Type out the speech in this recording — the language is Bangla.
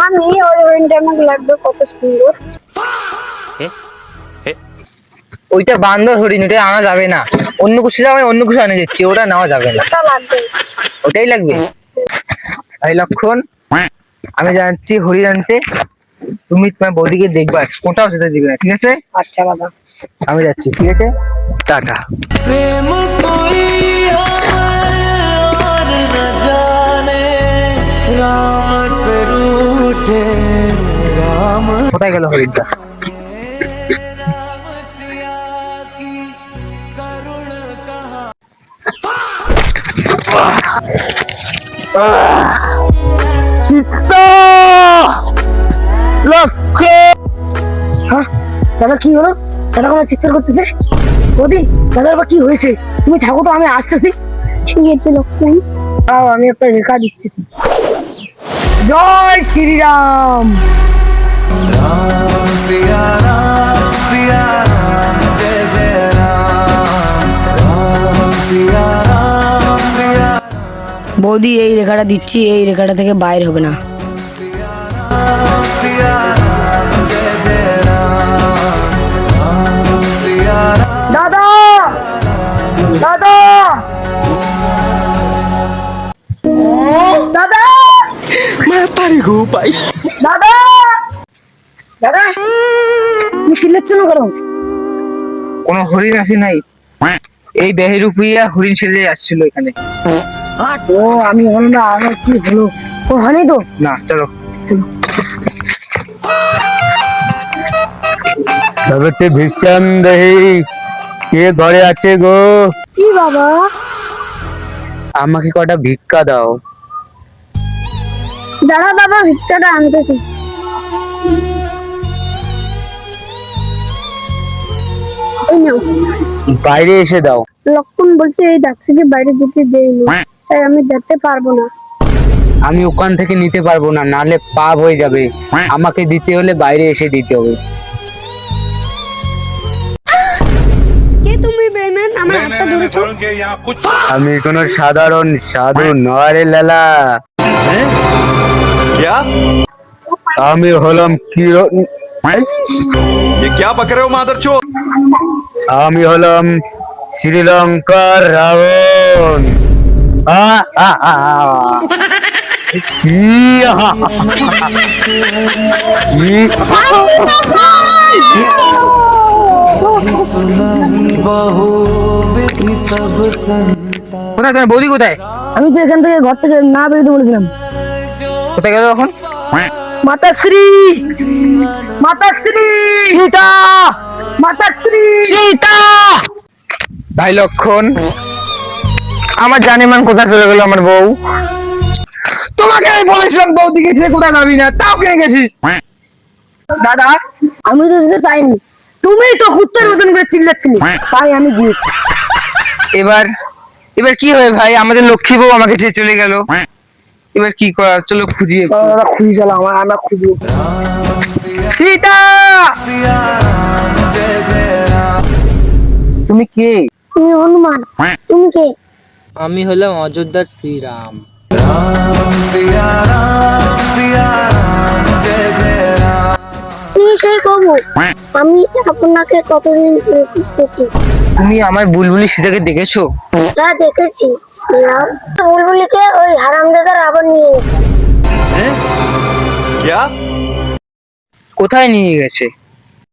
আমি ওই হরিণটা আমাকে লাগবে কত সুন্দর। ওইটা বান্দর হরিণ, ওটা আনা যাবে না। অন্য কিছু আমি অন্য কিছু আনে যাচ্ছি, ওটা নেওয়া যাবে না। ওটা লাগবে। ওটাই লাগবে। ভাই লক্ষণ, আমি যাচ্ছি হরিণ আনতে, তুমি তোমার বৌদিকে দেখবা, কোনটাও সেটা দিবে না, ঠিক আছে? আচ্ছা বাবা, আমি যাচ্ছি, ঠিক আছে, টাটা। प्रेम कोई और न जाने राम से रूठे राम কোথায় গেল হরিণটা? सिया की करुण कहा হ্যাঁ দাদা কি হলো? দাদা কোনো চিৎকার করতেছে। বৌদি দাদার বা কি হয়েছে? তুমি থাকো তো, আমি আসতেছি। ঠিক আছে লক্ষণ, আমি একটা রেখা দিচ্ছি। জয় শ্রীরাম। राम सिया राम जय जय राम राम सिया বৌদি এই রেখাটা দিচ্ছি, এই রেখাটা থেকে বাইর হবে না। सिया राम जय जय राम सिया দাদা দাদা দাদা দাদা দাদা, তুমি চিল্লাচ্ছ না কেন? কোনো হরিণ আসে নাই, এই বেহেরুপিয়া হরিণ সেজে আসছিল এখানে। ও আমি হলো না, আমার কি হলো? ও হয়নি তো না, চলো। জগতে ভীষণ দেহি কে ঘরে আছে গো? কি বাবা? আমাকে কটা ভিক্ষা দাও। দাদা বাবা ভিক্ষাটা আনতেছি। এই নাও। বাইরে এসে দাও। লক্ষণ বলছে এই ডাক থেকে বাইরে যেতে দেয়নি, তাই আমি যেতে পারবো না। আমি ওখান থেকে নিতে পারবো না, নালে পাপ হয়ে যাবে। আমাকে দিতে হলে বাইরে এসে দিতে হবে। কে তুমি বেইমান? আমার হাতটা ধরেছো। আমি কোনো সাধারণ সাধু নয় রে লালা। क्या আমি হলাম কি, ये क्या बक रहे हो मादरचोद? আমি হলাম শ্রীলঙ্কার রাবণ। আ, আ, আ, আ। ইয়া, হা, হা, হা, হা। सुनाई बहु विधि सब संता কোথায় তোমার বৌদি কোথায়? আমি তো এখান থেকে ঘর থেকে না বেরোতে বলেছিলাম। কোথায় গেল এখন? মাতাশ্রী মাতাশ্রী সীতা, মাতাশ্রী। সীতা। ভাই লক্ষণ, আমার জানেমান কোথায় চলে গেল আমার বউ? তোমাকে আমি বলেছিলাম বৌদিকে ছেড়ে কোথায় যাবি না, তাও কেন গেছিস? দাদা, আমি তো যেতে চাইনি, তুমি তো কুত্তার মতন করে চিল্লাচ্ছিলে, তাই আমি গিয়েছি। এবার এবার কি হবে ভাই? আমাদের লক্ষ্মী বউ আমাকে ছেড়ে চলে গেল, এবার কি করার? চলো খুঁজিয়ে। দাদা খুঁজি, চলো আমরা খুঁজি। সীতা, सिया राम जय जय राम তুমি কে? তুমি হনুমান, তুমি কে? আমি হলাম অযোধ্যার শ্রীরাম। राम सिया राम जय जय राम তুমি সেই কবু, আমি আপনাকে কতদিন ধরে খুঁজতেছি। তুমি আমার বুলবুলি সীতাকে দেখেছো? হ্যাঁ দেখেছি। শ্রীরাম বুলবুলিকে ওই হারামজাদা রাবণ নিয়ে গেছে। क्या কোথায় নিয়ে গেছে?